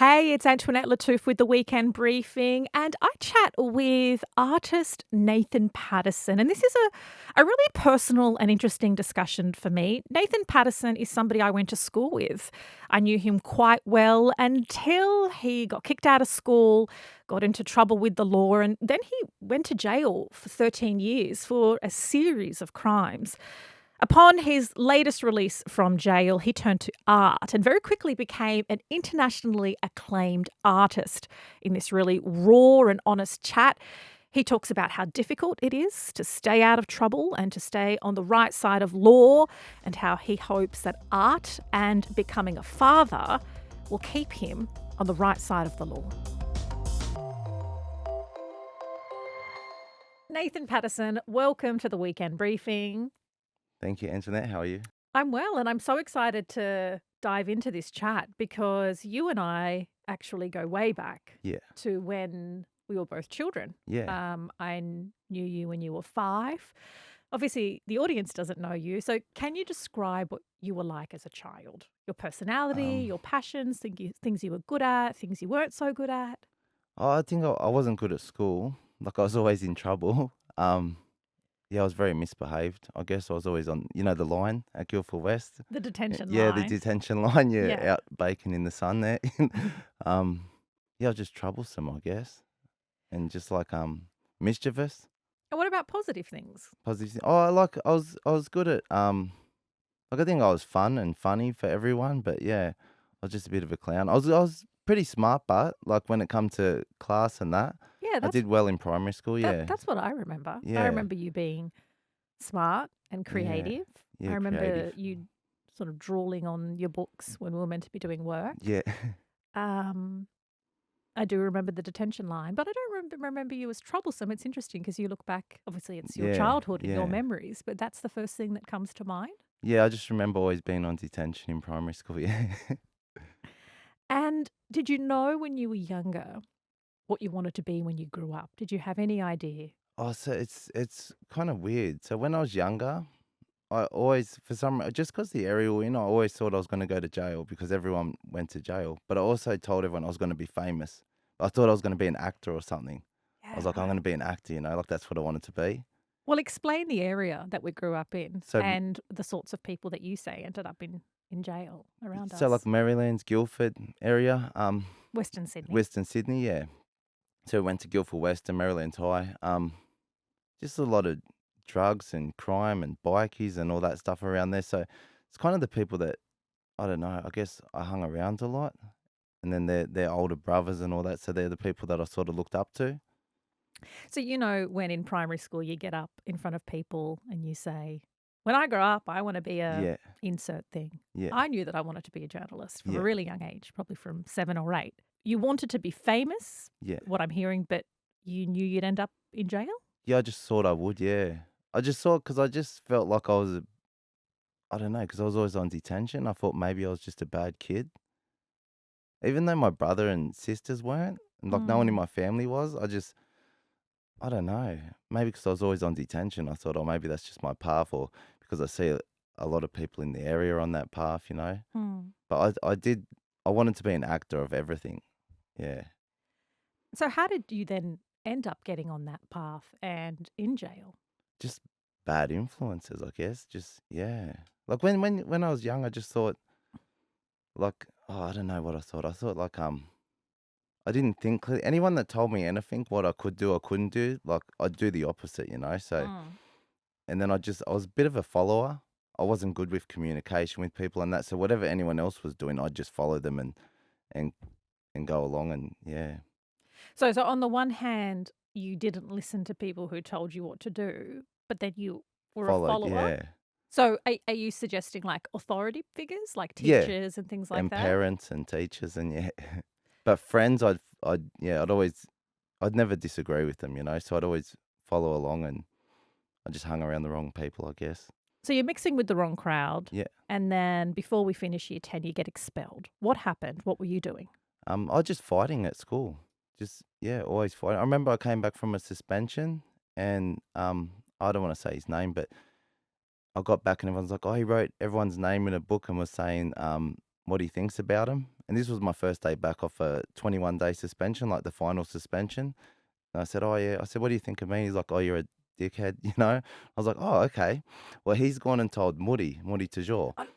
Hey, it's Antoinette Lattouf with the Weekend Briefing, and I chat with artist Nathan Paddison. And this is a really personal and interesting discussion for me. Nathan Paddison is somebody I went to school with. I knew him quite well until he got kicked out of school, got into trouble with the law, and then he went to jail for 13 years for a series of crimes. Upon his latest release from jail, he turned to art and very quickly became an internationally acclaimed artist. In this really raw and honest chat, he talks about how difficult it is to stay out of trouble and to stay on the right side of law, and how he hopes that art and becoming a father will keep him on the right side of the law. Nathan Paddison, welcome to the Weekend Briefing. Thank you, Antoinette. How are you? I'm well, and I'm so excited to dive into this chat because you and I actually go way back Yeah, to when we were both children. yeah. I knew you when you were 5. Obviously, the audience doesn't know you. So, can you describe what you were like as a child? Your personality, Um, your passions, things you were good at, things you weren't so good at? I think I wasn't good at school. Like I was always in trouble. Yeah, I was very misbehaved. I guess I was always on, the line at Guildford West. The detention Yeah, the line. detention line. Yeah, Yeah. out baking in the sun there. um, yeah, I was just troublesome, I guess, and just like mischievous. And what about positive things? Positive. Oh, I was good at like I think I was fun and funny for everyone, but yeah, I was just a bit of a clown. I was pretty smart, but like when it come to class and that, Yeah, I did well in primary school. Yeah, that's what I remember. I yeah, remember you being smart and yeah, creative. I yeah. Creative. remember you sort of drooling on your books when we were meant to be doing work. Yeah, Um, I do remember the detention line, but I don't remember you as troublesome. It's interesting because you look back, obviously, it's your yeah, childhood and your yeah, memories, but that's the first thing that comes to mind. yeah. I just remember always being on detention in primary school. Yeah. And did you know when you were younger what you wanted to be when you grew up? Did you have any idea? Oh, so it's kind of weird. So when I was younger, I always, for just because the area we're in, I always thought I was going to go to jail because everyone went to jail. But I also told everyone I was going to be famous. I thought I was going to be an actor or something. I was Yeah, like, I'm right. going to be an actor, like that's what I wanted to be. Well, explain the area that we grew up in So, and the sorts of people that you say ended up in jail around so like us. Maryland's Guildford area, Western Sydney. Western Sydney, yeah. So we went to Guildford West and Maryland High. Just a lot of drugs and crime and bikies and all that stuff around there. So it's kind of the people that I don't know. I guess I hung around a lot, and then they're older brothers and all that. So they're the people that I sort of looked up to. So, when in primary school you get up in front of people and you say, when I grow up, I want to be a Yeah, insert thing. yeah, I knew that I wanted to be a journalist from a yeah, really young age, probably from 7 or 8. You wanted to be famous, yeah, what I'm hearing, but you knew you'd end up in jail? yeah. I just thought I would. Yeah, I just thought because I just felt like I was. I don't know because I was always on detention. I thought maybe I was just a bad kid, even though my brother and sisters weren't, and like no one in Mm. my family was. I don't know. Maybe because I was always on detention, I thought, oh, maybe that's just my path, or because I see a lot of people in the area on that path. Mm. But I wanted to be an actor of everything. Yeah. So, how did you then end up getting on that path and in jail? Just bad influences, I guess. Just, yeah. Like when I was young, I just thought, like, oh, I don't know what I thought. I thought, like, I didn't think clearly. Anyone that told me anything, what I could do or couldn't do, like, I'd do the opposite. So, Mm. and then I was a bit of a follower. I wasn't good with communication with people and that. So whatever anyone else was doing, I'd just follow them and and go along and yeah, So on the one hand, you didn't listen to people who told you what to do, but then you were a followed. follower? Yeah, So are you suggesting like authority figures, like yeah, teachers and things like and that? parents and teachers and yeah, but friends, I'd never disagree with them. So I'd always follow along and I just hung around the wrong people, I guess. So you're mixing with the wrong crowd, Yeah. and then before we finish year 10, you get expelled. What happened? What were you doing? I was just fighting at school. Just yeah, always fighting. I remember I came back from a suspension and I don't want to say his name, but I got back and everyone's like, oh, he wrote everyone's name in a book and was saying what he thinks about him. And this was my first day back off a 21-day suspension, like the final suspension. And I said, "Oh, yeah." I said, "What do you think of me?" He's like, "Oh, you're a dickhead," you know? I was like, "Oh, okay." Well, he's gone and told Moody Toujours. Oh,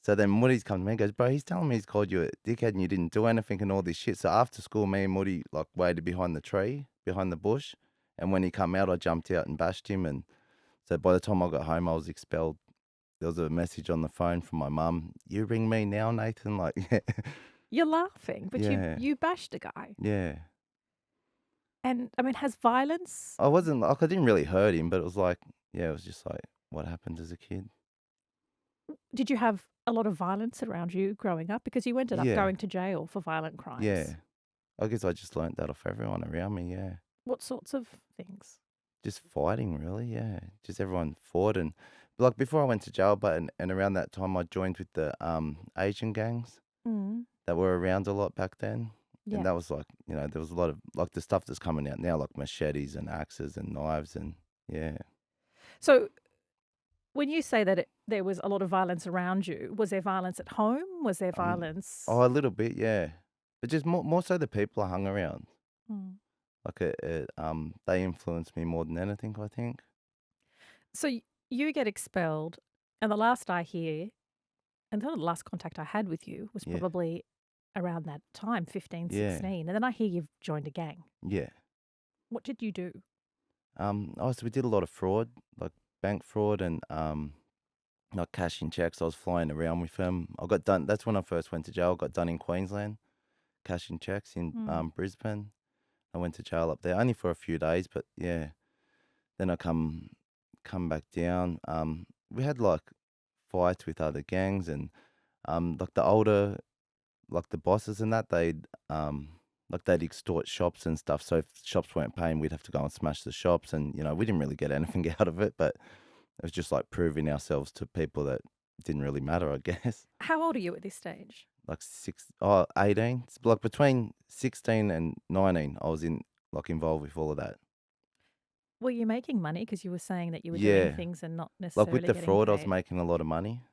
So then Moody's come to me and goes, "Bro, he's telling me he's called you a dickhead and you didn't do anything and all this shit." So after school, me and Moody like waited behind the tree, behind the bush. And when he come out, I jumped out and bashed him. And so by the time I got home, I was expelled. There was a message on the phone from my mum. "You ring me now, Nathan?" Like, you're laughing, but you yeah, you bashed a guy. yeah. And I mean, has violence I wasn't like, I didn't really hurt him, but it was like, yeah, it was just like what happened as a kid. did you have a lot of violence around you growing up? Because you ended up Yeah, going to jail for violent crimes. yeah. I guess I just learnt that off everyone around me. Yeah. What sorts of things? Just fighting, really, yeah. Just everyone fought, and like before I went to jail, but and around that time I joined with the Asian gangs Mm, that were around a lot back then, and yeah. that was like, there was a lot of like the stuff that's coming out now, like machetes and axes and knives, and yeah, So when you say that there was a lot of violence around you, was there violence at home? Was there oh, violence? a little bit, yeah, but just more so the people I hung around, Mm. like they influenced me more than anything, I think. So you get expelled, and the last I hear, and the last contact I had with you was Yeah, probably around that time, 15, yeah, 16. And then I hear you've joined a gang. yeah. What did you do? So we did a lot of fraud, like bank fraud and not cashing checks. I was flying around with them. I got done. That's when I first went to jail. I got done in Queensland, cashing checks in Mm. Brisbane. I went to jail up there only for a few days, but yeah. Then I come back down. We had like fights with other gangs and like the older, like the bosses and that they'd extort shops and stuff. So if shops weren't paying, we'd have to go and smash the shops, and we didn't really get anything out of it, but it was just like proving ourselves to people that didn't really matter, I guess. How old are you at this stage? Like 18. It's like between 16 and 19, I was involved with all of that. Were you making money? Because you were saying that you were doing Yeah. things and not Like with necessarily the getting fraud, I was paid. making a lot of money.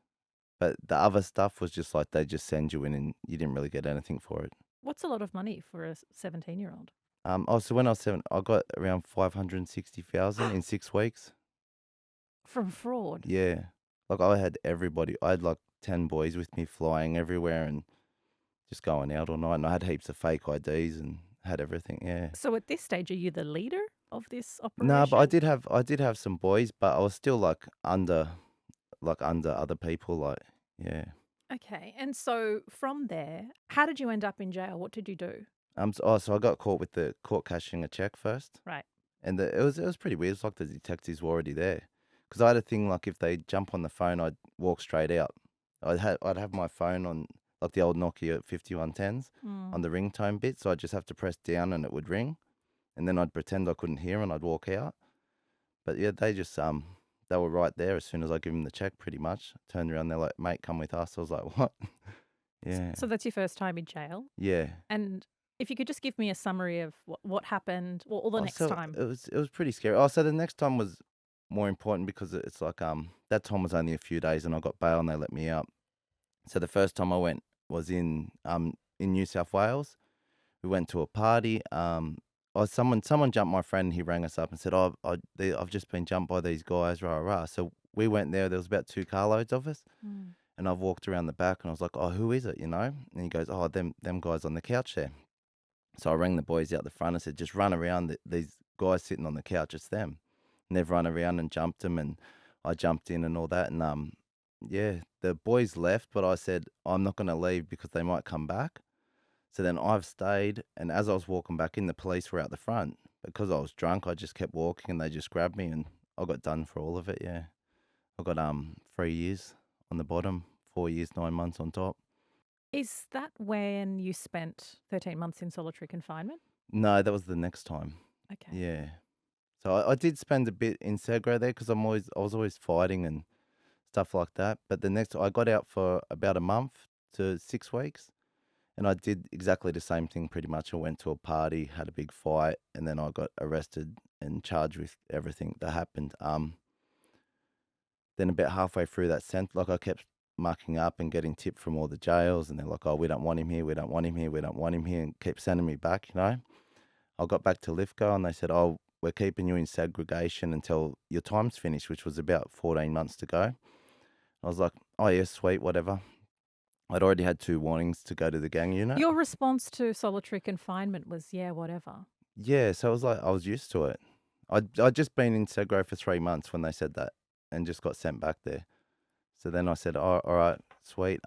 But the other stuff was just like they just send you in and you didn't really get anything for it. What's a lot of money for a 17-year-old? So when I was 7, I got around 560,000 in 6 weeks. From fraud? Yeah. Like I had everybody. I had like 10 boys with me flying everywhere and just going out all night. And I had heaps of fake IDs and had everything. Yeah. So at this stage, are you the leader of this No, but I operation? did have some boys, but I was still like under other people. Like, yeah. Okay. And so from there, how did you end up in jail? What did you do? So I got caught with the court cashing a check first, Right. and it was pretty weird. It's like the detectives were already there, because I had a thing like if they jump on the phone, I'd walk straight out. I'd have my phone on like the old Nokia 5110s Mm. on the ringtone bit, so I'd just have to press down and it would ring, and then I'd pretend I couldn't hear and I'd walk out. But yeah, they were right there as soon as I give them the check. Pretty much turned around, they're like, "Mate, come with us." I was like, "What?" Yeah, So that's your first time in jail. yeah. And if you could just give me a summary of what happened or the Oh, next so time. it was pretty scary. Oh, so the next time was more important because it's like that time was only a few days and I got bail and they let me out. So the first time I went was in New South Wales. We went to a party. Someone jumped my friend. And he rang us up and said, "Oh, I've just been jumped by these guys." Rah rah. So we went there. There was about 2 carloads of us, Mm. and I've walked around the back and I was like, "Oh, who is it?" And he goes, "Oh, them guys on the couch there." So I rang the boys out the front and said, "Just run around. These guys sitting on the couch, it's them." And they've run around and jumped them, and I jumped in and all that. And yeah, the boys left, but I said I'm not going to leave because they might come back. So then I've stayed, and as I was walking back in, the police were out the front. Because I was drunk, I just kept walking, and they just grabbed me, and I got done for all of it. Yeah, I got 3 years on the bottom, 4 years 9 months on top. Is that when you spent 13 months in solitary confinement? No, that was the next time. Okay. Yeah. So I did spend a bit in Segro there because I was always fighting and stuff like that. But I got out for about a month to 6 weeks, and I did exactly the same thing pretty much. I went to a party, had a big fight, and then I got arrested and charged with everything that happened. Then about halfway through that sentence, like I kept mucking up and getting tipped from all the jails, and they're like, "Oh, we don't want him here, we don't want him here, we don't want him here," and keep sending me back, you know? I got back to Lithgow, and they said, "Oh, we're keeping you in segregation until your time's finished," which was about 14 months to go. I was like, "Oh, yeah, sweet, whatever." I'd already had 2 warnings to go to the gang unit. Your response to solitary confinement was, yeah, whatever. Yeah, so it was like I was used to it. I'd just been in Segro for 3 months when they said that and just got sent back there. So then I said, "Oh, alright, sweet."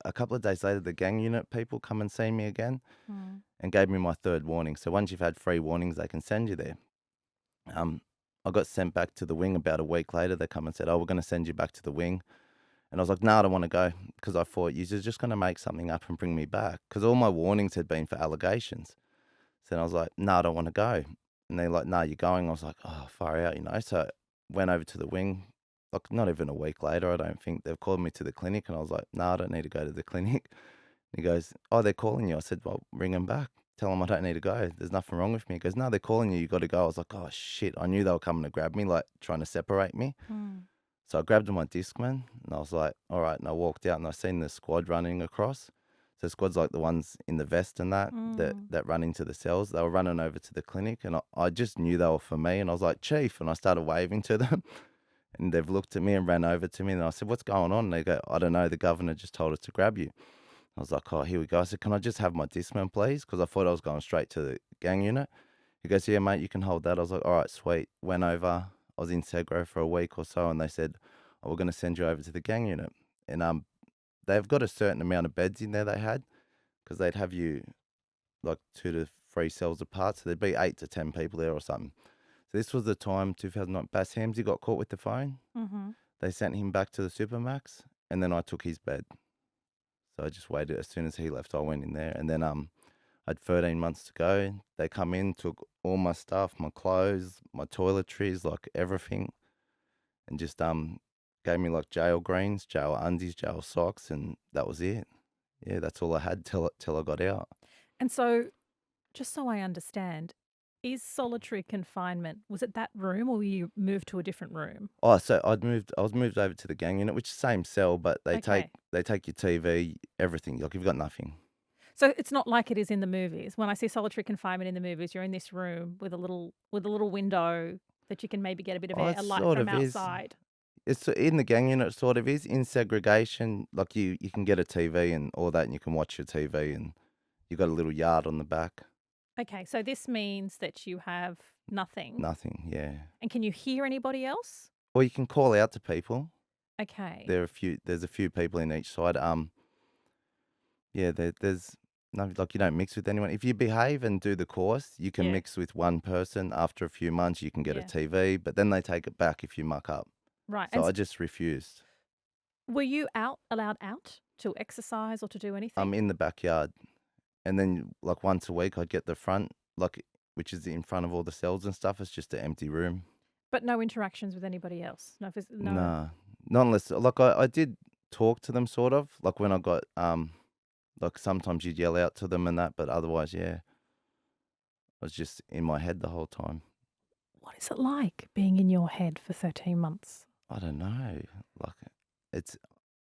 A couple of days later, the gang unit people come and see me again Mm. and gave me my 3rd warning. So once you've had 3 warnings, they can send you there. Um, I got sent back to the wing about a week later. They come and said, "Oh, we're gonna send you back to the wing." And I was like, "No, I don't wanna go," because I thought, "You're just gonna make something up and bring me back," because all my warnings had been for allegations. So then I was like, "No, I don't wanna go." And they're like, "No, you're going." I was like, "Oh, far out," you know? So went over to the wing, like, not even a week later, I don't think. They've called me to the clinic, and I was like, "No, I don't need to go to the clinic." He goes, "Oh, they're calling you." I said, "Well, ring them back. Tell them I don't need to go. There's nothing wrong with me." He goes, "No, they're calling you. You got to go." I was like, "Oh, shit." I knew they were coming to grab me, like, trying to separate me. Mm. So I grabbed my Discman, and I was like, "All right." And I walked out, and I seen the squad running across. So squad's like the ones in the vest and that Mm. that run into the cells. They were running over to the clinic, and I just knew they were for me. And I was like, "Chief," and I started waving to them. And they've looked at me and ran over to me, and I said, "What's going on?" And they go, "I don't know. The governor just told us to grab you." I was like, "Oh, here we go." I said, "Can I just have my Discman, please?" Because I thought I was going straight to the gang unit. He goes, "Yeah, mate, you can hold that." I was like, "All right, sweet." Went over. I was in Segro for a week or so, and they said, "Oh, we're going to send you over to the gang unit." And they've got a certain amount of beds in there they had, because they'd have you like 2 to 3 cells apart, so there'd be 8 to 10 people there or something. So this was the time, 2009, Bass Hamsey got caught with the phone. Mm-hmm. They sent him back to the Supermax, and then I took his bed. So I just waited. As soon as he left, I went in there, and then I had 13 months to go. They come in, took all my stuff, my clothes, my toiletries, like everything, and just gave me like jail greens, jail undies, jail socks, and that was it. Yeah, that's all I had till I got out. And so, just so I understand, is solitary confinement, was it that room or you moved to a different room? Oh, so I was moved over to the gang unit, which is same cell, but Okay. they take your TV, everything. Like you've got nothing. So it's not like it is in the movies. When I see solitary confinement in the movies, you're in this room with a little window that you can maybe get a bit of Oh, air, it a light sort from of is. outside. It's in the gang unit, sort of is in segregation. Like you can get a TV and all that, and you can watch your TV, and you got a little yard on the back. Okay, so this means that you have nothing. Nothing, yeah. And can you hear anybody else? Or you can call out to people. Okay. There's a few people in each side. Yeah, there's no, like you don't mix with anyone. If you behave and do the course, you can Yeah. mix with one person. After a few months, you can get a Yeah. TV, but then they take it back if you muck up. Right. So I just refused. Were you allowed out to exercise or to do anything? I'm in the backyard, and then like once a week, I'd get the front, like which is in front of all the cells and stuff. It's just an empty room. But no interactions with anybody else. No. Nah, not unless like I did talk to them sort of like when I got like sometimes you'd yell out to them and that, but otherwise, yeah, I was just in my head the whole time. What is it like being in your head for 13 months? I don't know, like it's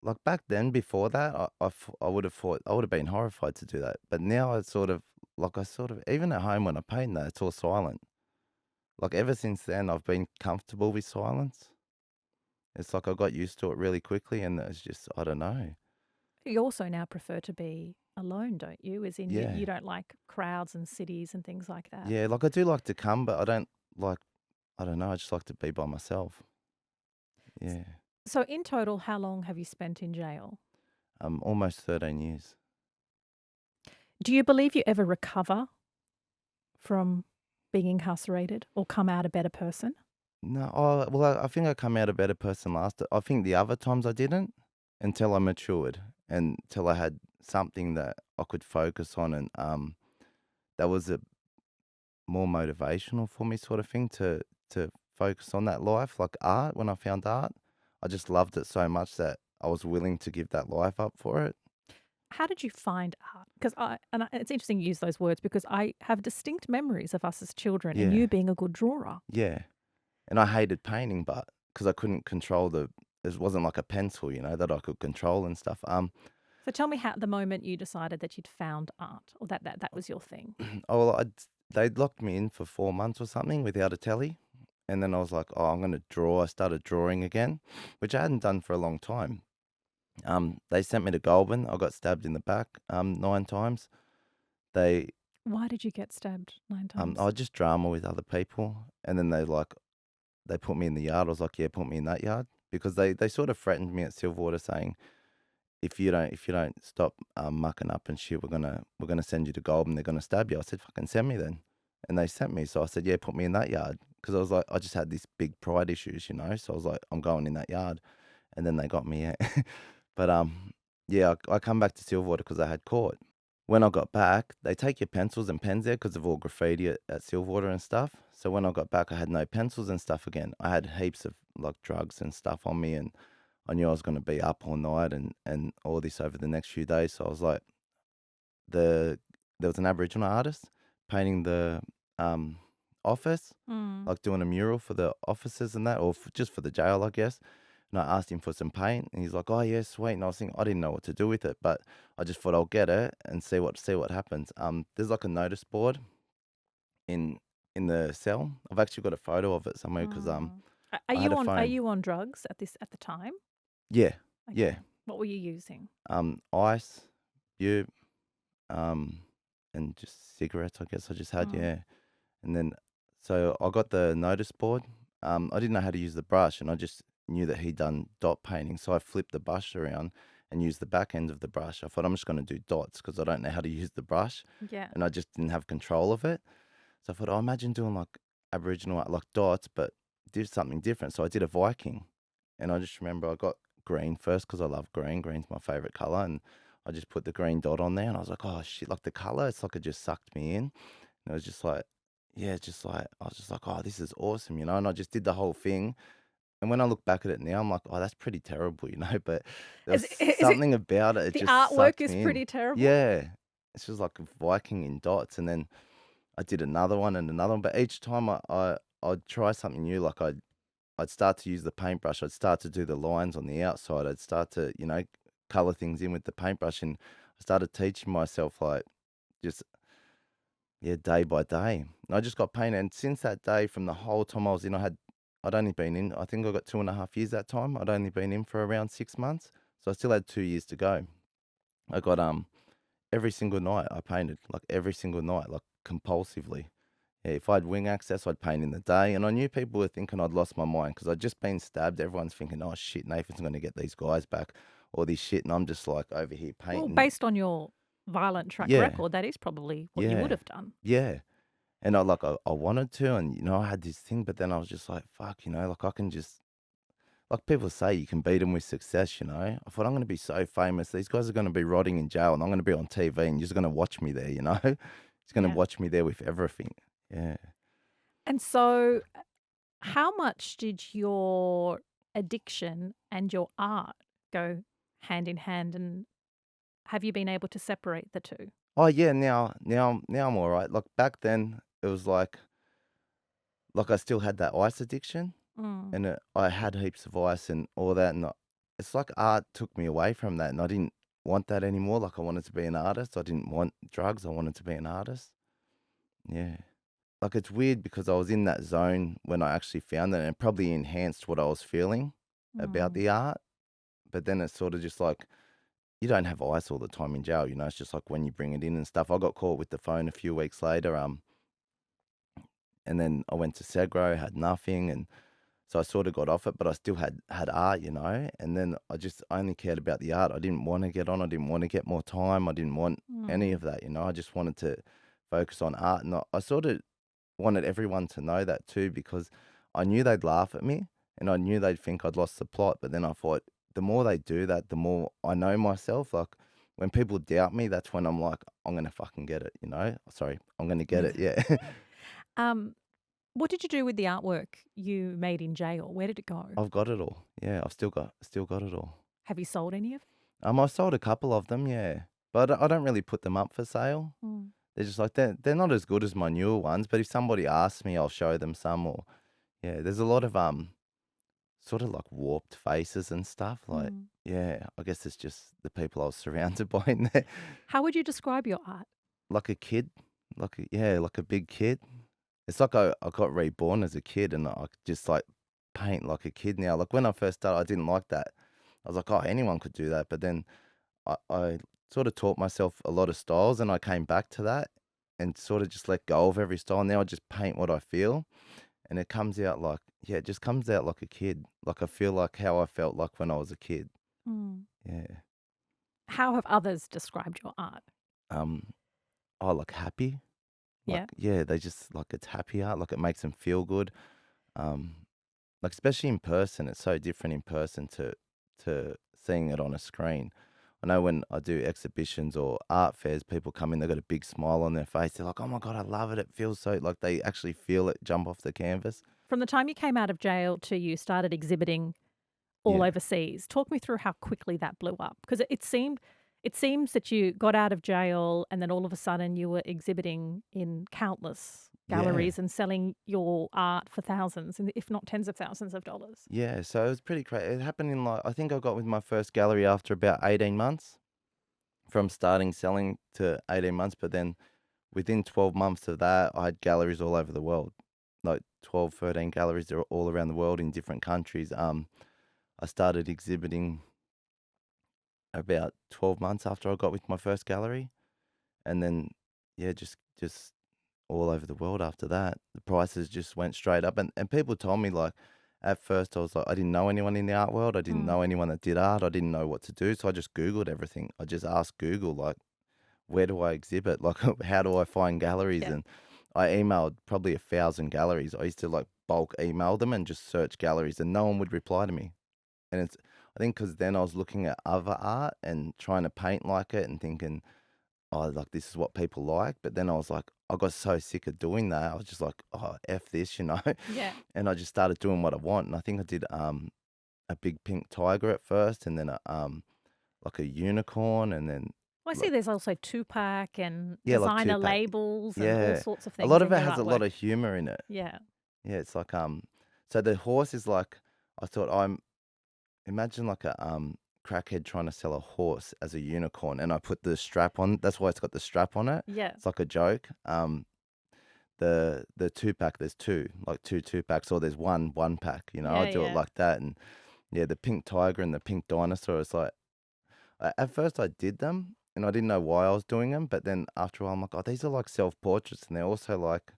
like back then before that, I would have thought I would have been horrified to do that, but now it's sort of like I sort of even at home when I paint that, it's all silent. Like ever since then, I've been comfortable with silence. It's like I got used to it really quickly, and it's just I don't know. You also now prefer to be alone, don't you? As in, you Yeah. don't like crowds and cities and things like that. Yeah, like I do like to come, but I don't like, I don't know, I just like to be by myself. S- Yeah. So, in total, how long have you spent in jail? Almost 13 years. Do you believe you ever recover from being incarcerated or come out a better person? No, oh, well, I think I come out a better person last. I think the other times I didn't until I matured and until I had something that I could focus on, and that was a more motivational for me sort of thing to focus on that life, like art. When I found art, I just loved it so much that I was willing to give that life up for it. How did you find art? Because it's interesting you use those words because I have distinct memories of us as children and Yeah, you being a good drawer. yeah. And I hated painting, but because I couldn't control it wasn't like a pencil, that I could control and stuff. So tell me how the moment you decided that you'd found art or that was your thing. Oh, well, they'd locked me in for 4 months or something without a telly, and then I was like, oh, I'm gonna draw. I started drawing again, which I hadn't done for a long time. They sent me to Goulburn. I got stabbed in the back 9 times. They Why did you get stabbed 9 I times? just drama with other people, and then they put me in the yard. I was like, yeah, put me in that yard because they sort of threatened me at Silverwater saying, if you don't stop mucking up and shit, we're gonna send you to Goulburn. They're gonna stab you. I said, fucking send me then, and they sent me. So I said, yeah, put me in that yard because I was like, I just had these big pride issues. So I was like, I'm going in that yard, and then they got me. Yeah. But yeah, I come back to Silverwater because I had court. When I got back, they take your pencils and pens there because of all graffiti at Silverwater and stuff. So when I got back, I had no pencils and stuff again. I had heaps of like drugs and stuff on me, and I knew I was going to be up all night and all this over the next few days. So I was like, there was an Aboriginal artist painting the um, office, Mm. like doing a mural for the officers and that, or just for the jail, I guess. And I asked him for some paint, and he's like, "Oh yeah, sweet." And I was thinking, I didn't know what to do with it, but I just thought I'll get it and see what happens. There's like a notice board in in the cell. I've actually got a photo of it somewhere because Mm. Are I had you a are phone. you on drugs at the time? Yeah, yeah. Okay. What were you using? Ice, bute, um, and just cigarettes. I guess I just had, Mm. yeah. And then so I got the notice board. I didn't know how to use the brush, and I just knew that he'd done dot painting. So I flipped the brush around and used the back end of the brush. I thought I'm just going to do dots because I don't know how to use the brush, Yeah. and I just didn't have control of it. So I thought, oh, imagine doing like Aboriginal art, like dots, but did something different. So I did a Viking, and I just remember I got green first because I love green. Green's my favorite color, and I just put the green dot on there, and I was like, oh shit, like the color, it's like it just sucked me in. And it was just like, yeah, just like, I was just like, oh, this is awesome. And I just did the whole thing. And when I look back at it now, I'm like, oh, that's pretty terrible. But there was Is it something about it, it the just artwork sucked is me in. pretty terrible? Yeah. It's just like a Viking in dots. And then I did another one and another one. But each time I'd try something new, like I'd start to use the paintbrush. I'd start to do the lines on the outside. I'd start to color things in with the paintbrush. And I started teaching myself, like, just yeah, day by day. And I just got painted. And since that day, from the whole time I was in, I'd only been in, I think I got 2.5 years that time. I'd only been in for around 6 months. So I still had 2 years to go. I got, every single night I painted, like every single night, like compulsively. Yeah, if I had wing access, I'd paint in the day. And I knew people were thinking I'd lost my mind because I'd just been stabbed. Everyone's thinking, oh shit, Nathan's going to get these guys back, all this shit. And I'm just like over here Well, painting. based on your violent track Yeah, record, that is probably what you would yeah, have done. yeah. And I wanted to, and I had this thing, but then I was just like, fuck, like I can just, like people say, you can beat them with success. I thought I'm going to be so famous. These guys are going to be rotting in jail, and I'm going to be on TV, and you're just going to watch me there. It's going to Yeah. watch me there with everything. Yeah. And so, how much did your addiction and your art go hand in hand? And have you been able to separate the two? Oh yeah. Now I'm all right. Like back then, it was like I still had that ice addiction, Mm. and I had heaps of ice and all that, and it's like art took me away from that, and I didn't want that anymore. Like I wanted to be an artist. I didn't want drugs. I wanted to be an artist. Yeah. Like it's weird because I was in that zone when I actually found it, and it probably enhanced what I was feeling about Mm. the art. But then it's sort of just like you don't have ice all the time in jail. It's just like when you bring it in and stuff. I got caught with the phone a few weeks later, and then I went to Segro, had nothing, and so I sort of got off it, but I still had art. And then I just only cared about the art. I didn't want to get on. I didn't want to get more time. I didn't want any Mm. of that. I just wanted to focus on art, and I sort of wanted everyone to know that too because I knew they'd laugh at me and I knew they'd think I'd lost the plot. But then I thought the more they do that, the more I know myself. Like when people doubt me, that's when I'm like, I'm gonna fucking get it. Sorry, I'm gonna get it. Yeah. Um, what did you do with the artwork you made in jail? Where did it go? I've got it all. Yeah, I've still got it all. Have you sold any of it? I sold a couple of them, yeah. But I don't really put them up for sale. Mm. They're just like they're not as good as my newer ones, but if somebody asks me, I'll show them some or yeah, there's a lot of sort of like warped faces and stuff. Like, Mm. yeah, I guess it's just the people I was surrounded by in there. How would you describe your art? Like a kid, like a big kid. It's like I got reborn as a kid and I could just like paint like a kid now. Like when I first started, I didn't like that. I was like, oh, anyone could do that. But then I sort of taught myself a lot of styles and I came back to that and sort of just let go of every style. Now I just paint what I feel and it comes out like, yeah, it just comes out like a kid. Like I feel like how I felt like when I was a kid. Mm. Yeah. How have others described your art? Um, I like happy. Like, Yeah. yeah, they just like it's happy art. Like it makes them feel good. Um, like especially in person, it's so different in person to seeing it on a screen. I know when I do exhibitions or art fairs, people come in, they've got a big smile on their face. They're like, "Oh my God, I love it. It feels so," like they actually feel it jump off the canvas. From the time you came out of jail to you started exhibiting all Yeah. overseas, talk me through how quickly that blew up because it seems that you got out of jail and then all of a sudden you were exhibiting in countless Yeah. galleries and selling your art for thousands, if not tens of thousands of dollars. Yeah. So it was pretty crazy. It happened in like, I think I got with my first gallery after about 18 months from starting selling to 18 months. But then within 12 months of that, I had galleries all over the world, like 12, 13 galleries that are all around the world in different countries. I started exhibiting about 12 months after I got with my first gallery, and then yeah, just all over the world after that. The prices just went straight up, and people told me like at first I was like I didn't know anyone in the art world. I didn't Mm. know anyone that did art. I didn't know what to do, so I just Googled everything. I just asked Google like where do I exhibit? Like how do I find galleries? Yeah. And I emailed probably 1,000 galleries. I used to like bulk email them and just search galleries, and no one would reply to me. And it's I think because then I was looking at other art and trying to paint like it and thinking, "Oh, like, this is what people like," but then I was like I got so sick of doing that, I was just like, "Oh, F this," you know? Yeah. And I just started doing what I want, and I think I did, a big pink tiger at first and then like a unicorn and then, Well, I see like there's also two-pack and yeah, like designer 2-pack. labels and all Yeah. sorts of A things lot of in it your has a lot artwork. of humor in it. Yeah. Yeah, it's like, so the horse is like I thought imagine like a crackhead trying to sell a horse as a unicorn, and I put the strap on. That's why it's got the strap on it. Yeah. It's like a joke. The 2-pack, there's two, like two packs, or there's one pack. You know, I Yeah, do it yeah. like that, and yeah, the pink tiger and the pink dinosaur. It's like at first I did them, and I didn't know why I was doing them, but then after a while I'm like, oh, these are like self portraits, and they're also like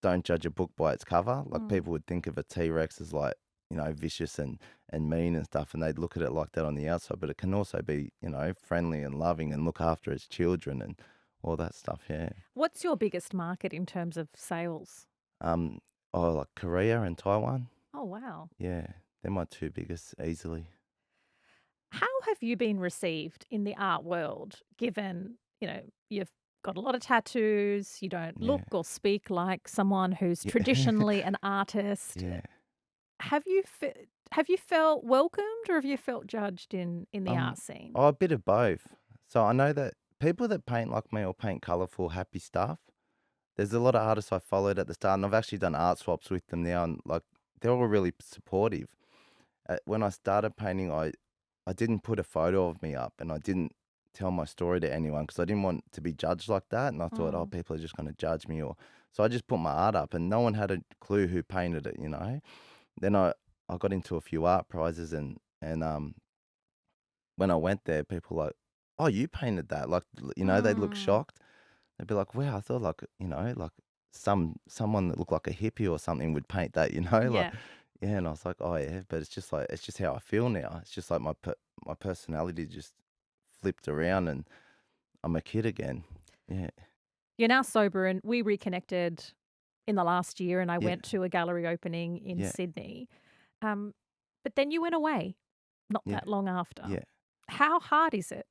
don't judge a book by its cover. Like Mm. people would think of a T Rex as like, vicious and mean and stuff, and they'd look at it like that on the outside. But it can also be, friendly and loving and look after its children and all that stuff. Yeah. What's your biggest market in terms of sales? Um. Oh, like Korea and Taiwan. Oh, wow. Yeah, they're my two biggest easily. How have you been received in the art world, given, you've got a lot of tattoos, you don't look Yeah. or speak like someone who's Yeah. traditionally an artist. Yeah. Have you felt welcomed or have you felt judged in the Um. art scene? Oh, a bit of both. So I know that people that paint like me or paint colorful, happy stuff. There's a lot of artists I followed at the start, and I've actually done art swaps with them now, and like they're all really supportive. When I started painting, I didn't put a photo of me up, and I didn't tell my story to anyone because I didn't want to be judged like that. And I thought, oh, Mm. people are just going to judge me, or so I just put my art up, and no one had a clue who painted it. Then I got into a few art prizes, and when I went there, people were like, oh, you painted that, like they'd look Mm. shocked. They'd be like, "Wow, I thought like, like someone that looked like a hippie or something would paint that," like Yeah. yeah, and I was like, "Oh yeah," but it's just like it's just how I feel now. It's just like my personality just flipped around and I'm a kid again. Yeah. You're now sober, and we reconnected in the last year, and I Yeah. went to a gallery opening in Yeah. Sydney. Um, but then you went away not Yeah. that long after. Yeah. How hard is it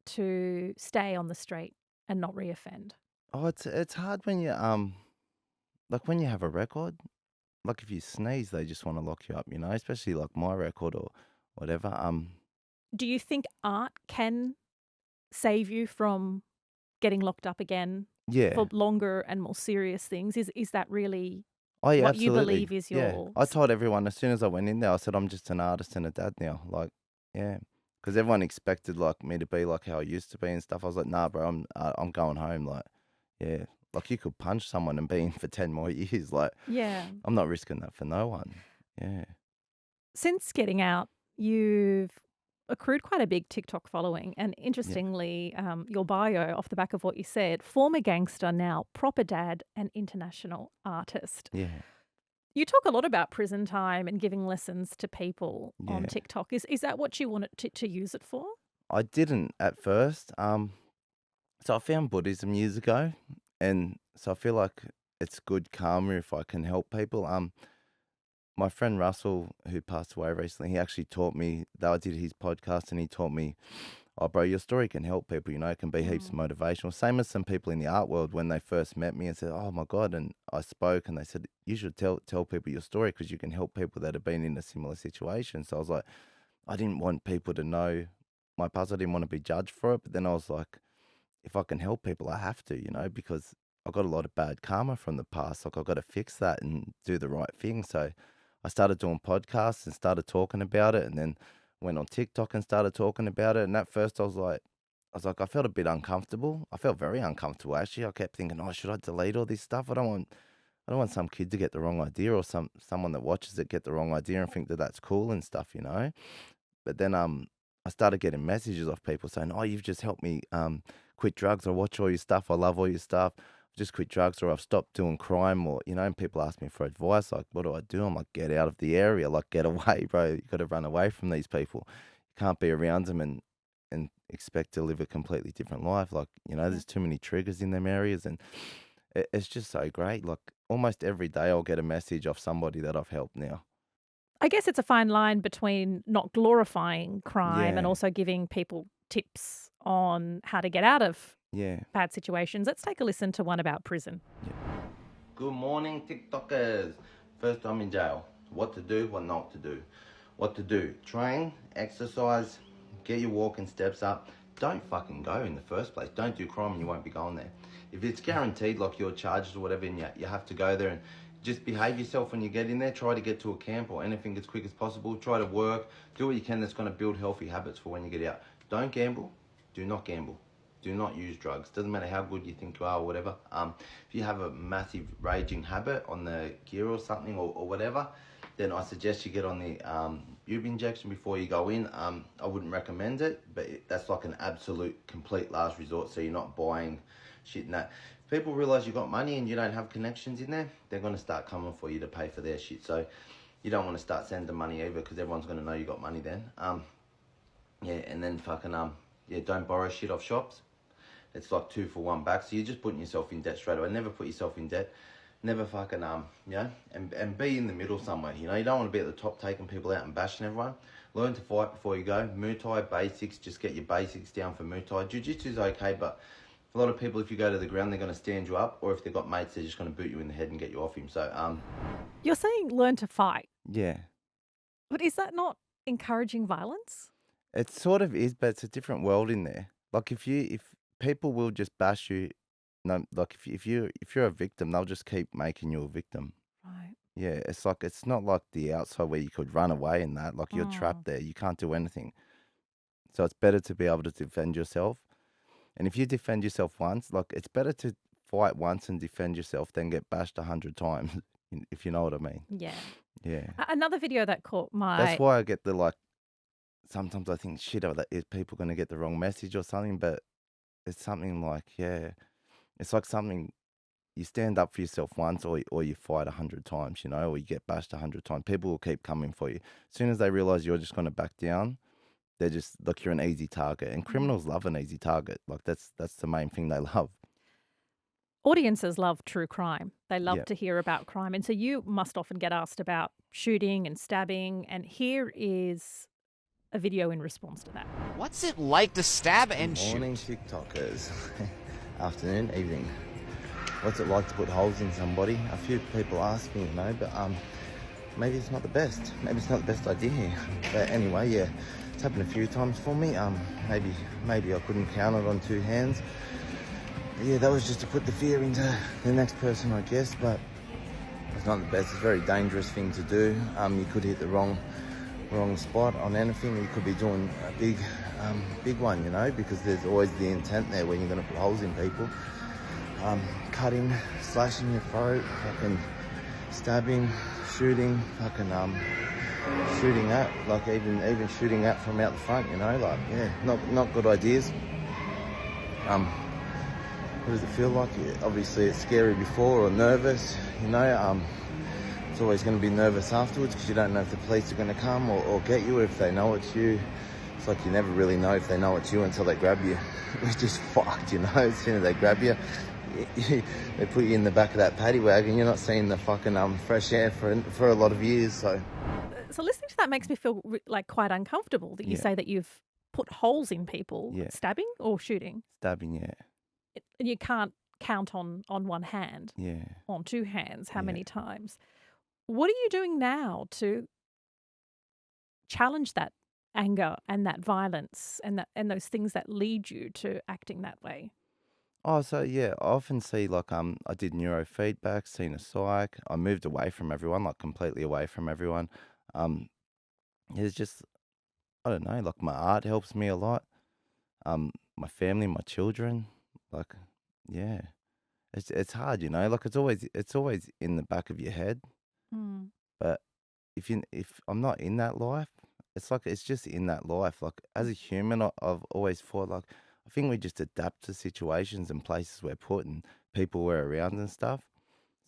to stay on the street and not reoffend? Oh, it's hard when you like when you have a record. Like if you sneeze, they just want to lock you up, especially like my record or whatever. Do you think art can save you from getting locked up again for Yeah. longer and more serious things? Is that really Oh, yeah, what you absolutely. believe is Yeah. your I told everyone as soon as I went in there, I said, "I'm just an artist and a dad now." Like, yeah, because everyone expected, like, me to be like how I used to be and stuff. I was like, "Nah, bro, I'm going home." Like, yeah, like, you could punch someone and be in for 10 more years. Like, Yeah. I'm not risking that for no one. Yeah. Since getting out, you've accrued quite a big TikTok following. And Yeah. interestingly, your bio, off the back of what you said, former gangster, now proper dad and international artist. Yeah. You talk a lot about prison time and giving lessons to people on Yeah. TikTok. Is that what you wanted to use it for? I didn't at first. So I found Buddhism years ago, and so I feel like it's good karma if I can help people. My friend Russell, who passed away recently, he actually taught me that I did his podcast, and he taught me, "Oh, bro, your story can help people. You know, it can be heaps of Mm. motivational." Same as some people in the art world when they first met me and said, "Oh my God," and I spoke, and they said, "You should tell people your story because you can help people that have been in a similar situation." So I was like, I didn't want people to know my past. I didn't want to be judged for it, but then I was like, if I can help people, I have to, because I got a lot of bad karma from the past. Like, I've got to fix that and do the right thing. So I started doing podcasts and started talking about it, and then went on TikTok and started talking about it. And at first, I was like, I felt a bit uncomfortable. I felt very uncomfortable actually. I kept thinking, oh, should I delete all this stuff? I don't want some kid to get the wrong idea, or someone that watches it get the wrong idea and think that that's cool and stuff. But then I started getting messages of people saying, "Oh, you've just helped me quit drugs. I watch all your stuff. I love all your stuff. I've just quit drugs, or I've stopped doing crime." Or, and people ask me for advice, like, "What do I do?" I'm like, "Get out of the area. Like, get away, bro. You got to run away from these people. You can't be around them and expect to live a completely different life. Like, Yeah. there's too many triggers in them areas, and it's just so great. Like, almost every day I'll get a message of somebody that I've helped now. I guess it's a fine line between not glorifying crime and Yeah, also giving people tips on how to get out of yeah, bad situations. Let's take a listen to one about prison. yeah. Good morning, TikTokers. First time in jail. What to do, what not to do. What to do: train, exercise, get your walking steps up. Don't fucking go in the first place. Don't do crime and you won't be going there. If it's guaranteed, like you're charged or whatever, and you have to go there, and just behave yourself when you get in there. Try to get to a camp or anything as quick as possible. Try to work. Do what you can that's going to build healthy habits for when you get out. Don't gamble. Do not gamble. Do not use drugs. Doesn't matter how good you think you are or whatever. If you have a massive raging habit on the gear or something or whatever, then I suggest you get on the boob injection before you go in. I wouldn't recommend it, but that's like an absolute complete last resort, so you're not buying shit and that. If people realise you got money and you don't have connections in there, they're going to start coming for you to pay for their shit. So you don't want to start sending money either, because everyone's going to know you got money then. Yeah, and then don't borrow shit off shops. It's like 2 for 1 back, so you're just putting yourself in debt straight away. Never put yourself in debt. Never fucking and be in the middle somewhere. You don't want to be at the top taking people out and bashing everyone. Learn to fight before you go. Muay Thai basics, just get your basics down for Muay Thai. Jiu-Jitsu's okay, but a lot of people, if you go to the ground, they're going to stand you up, or if they've got mates, they're just going to boot you in the head and get you off him. So You're saying learn to fight, yeah, but is that not encouraging violence? it sort of is, but it's a different world in there. Like, if people will just bash you, no, like if you're a victim, they'll just keep making you a victim. Right. Yeah, it's not like the outside where you could run away and that. Like, you're Mm. trapped there. You can't do anything. So it's better to be able to defend yourself. And if you defend yourself once, like, it's better to fight once and defend yourself than get bashed 100 times, if you know what I mean. Yeah. Yeah. Another video that caught That's my why I get the, like, sometimes I think, shit, is people going to get the wrong message or something? But it's something like, yeah, it's like something, you stand up for yourself once, or you fight 100 times, or you get bashed 100 times. People will keep coming for you. As soon as they realize you're just going to back down, they're just like, you're an easy target. And criminals love an easy target. Like, that's the main thing they love. audiences love true crime. They love Yeah. to hear about crime. And so you must often get asked about shooting and stabbing. And here is a video in response to that. What's it like to stab and Morning, shoot? TikTokers. Afternoon, evening. What's it like to put holes in somebody? A few people ask me, but maybe it's not the best. Maybe it's not the best idea here. But anyway, yeah, it's happened a few times for me. Maybe I couldn't count it on 2 hands. But yeah, that was just to put the fear into the next person, I guess. But not the best. It's a very dangerous thing to do. You could hit the wrong spot on anything. You could be doing a big one, you know, because there's always the intent there when you're going to put holes in people. Cutting, slashing your throat, fucking stabbing, shooting, fucking shooting at, like even shooting at from out the front, you know, like, yeah, not good ideas. What does it feel like? Obviously it's scary before, or nervous, you know. It's always going to be nervous afterwards because you don't know if the police are going to come or get you, if they know it's you. It's like you never really know if they know it's you until they grab you, which is fucked, you know. As soon as they grab you, they put you in the back of that paddy wagon. You're not seeing the fucking fresh air for a lot of years. So listening to that makes me feel like quite uncomfortable that you say that you've put holes in people. Yeah. Stabbing or shooting? Stabbing, yeah. And you can't count on one hand, on two hands, how many times. What are you doing now to challenge that anger and that violence and those things that lead you to acting that way? Oh, so yeah, I often see like I did neurofeedback, seen a psych. I moved away from everyone, like completely away from everyone. It's just, I don't know, like my art helps me a lot. My family, my children, like, yeah, it's hard, you know. Like it's always in the back of your head. Mm. But if I'm not in that life, it's like it's just in that life. Like as a human, I've always thought like I think we just adapt to situations and places we're put and people we're around and stuff.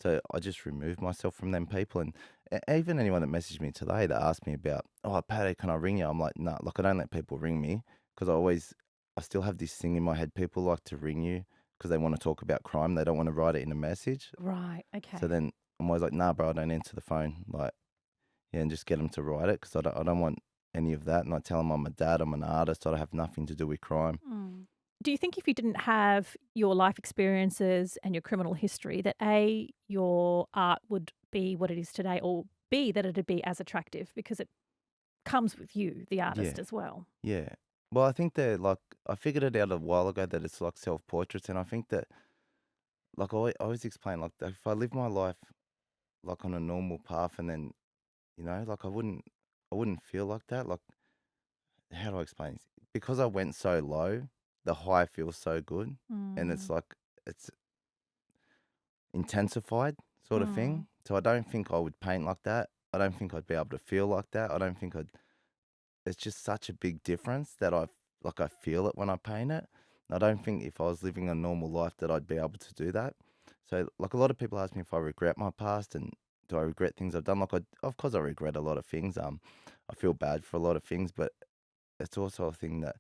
So I just remove myself from them people. And even anyone that messaged me today that asked me about, oh, Paddy, can I ring you? I'm like, nah, like I don't let people ring me because I still have this thing in my head. People like to ring you because they want to talk about crime. They don't want to write it in a message. Right. Okay. So then I'm always like, nah, bro, I don't answer the phone. Like, yeah, and just get them to write it because I don't want any of that. And I tell them I'm a dad, I'm an artist, I don't have nothing to do with crime. Mm. Do you think if you didn't have your life experiences and your criminal history that A, your art would be what it is today, or B, that it'd be as attractive because it comes with you, the artist, as well? Yeah. Well, I think that like I figured it out a while ago that it's like self-portraits, and I think that like I always explain like if I live my life like on a normal path, and then you know like I wouldn't feel like that. Like how do I explain this? Because I went so low, the high feels so good, and it's Mm. like it's intensified sort of Mm. thing. So I don't think I would paint like that. I don't think I'd be able to feel like that. I don't think I'd. It's just such a big difference that I feel it when I paint it. I don't think if I was living a normal life that I'd be able to do that. So like a lot of people ask me if I regret my past and do I regret things I've done. Like of course I regret a lot of things. I feel bad for a lot of things, but it's also a thing that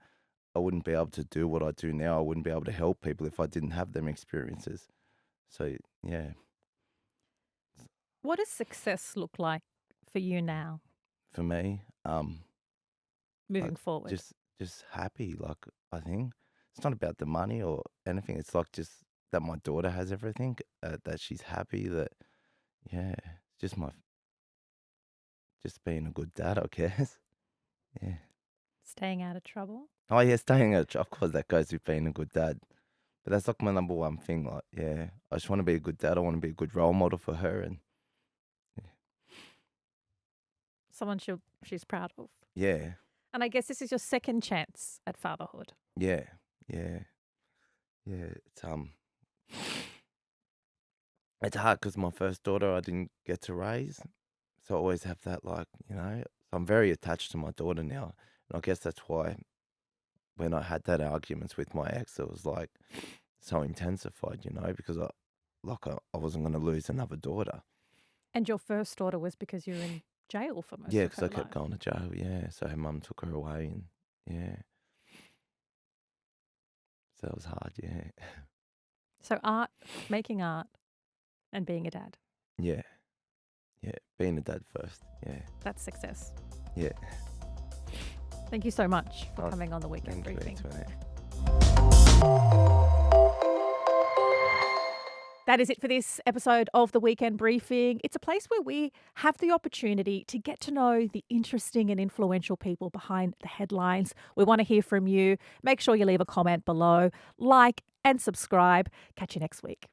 I wouldn't be able to do what I do now. I wouldn't be able to help people if I didn't have them experiences. So yeah, What does success look like for you now, for me, moving like forward? just happy. Like I think it's not about the money or anything. It's like just that my daughter has everything. That she's happy. That yeah, it's just being a good dad, I guess. Yeah. Staying out of trouble? Oh yeah, staying at of course that goes with being a good dad. But that's like my number one thing. Like yeah, I just want to be a good dad. I want to be a good role model for her, and Someone she's proud of. yeah, And I guess this is your second chance at fatherhood. yeah, yeah, yeah. It's hard because my first daughter I didn't get to raise, so I always have that like you know. So I'm very attached to my daughter now, and I guess that's why when I had that arguments with my ex, it was like so intensified, you know, because I wasn't going to lose another daughter. And your first daughter was because you were in jail for most Yeah, of because her I kept life. going to jail. Yeah, so her mum took her away, and yeah, so it was hard. Yeah, So making art and being a dad, yeah, yeah. Being a dad first. Yeah, that's success. yeah. Thank you so much for Oh, coming on the Weekend Thank you, Briefing. Antoinette. That is it for this episode of the Weekend Briefing. It's a place where we have the opportunity to get to know the interesting and influential people behind the headlines. We want to hear from you. Make sure you leave a comment below, like and subscribe. Catch you next week.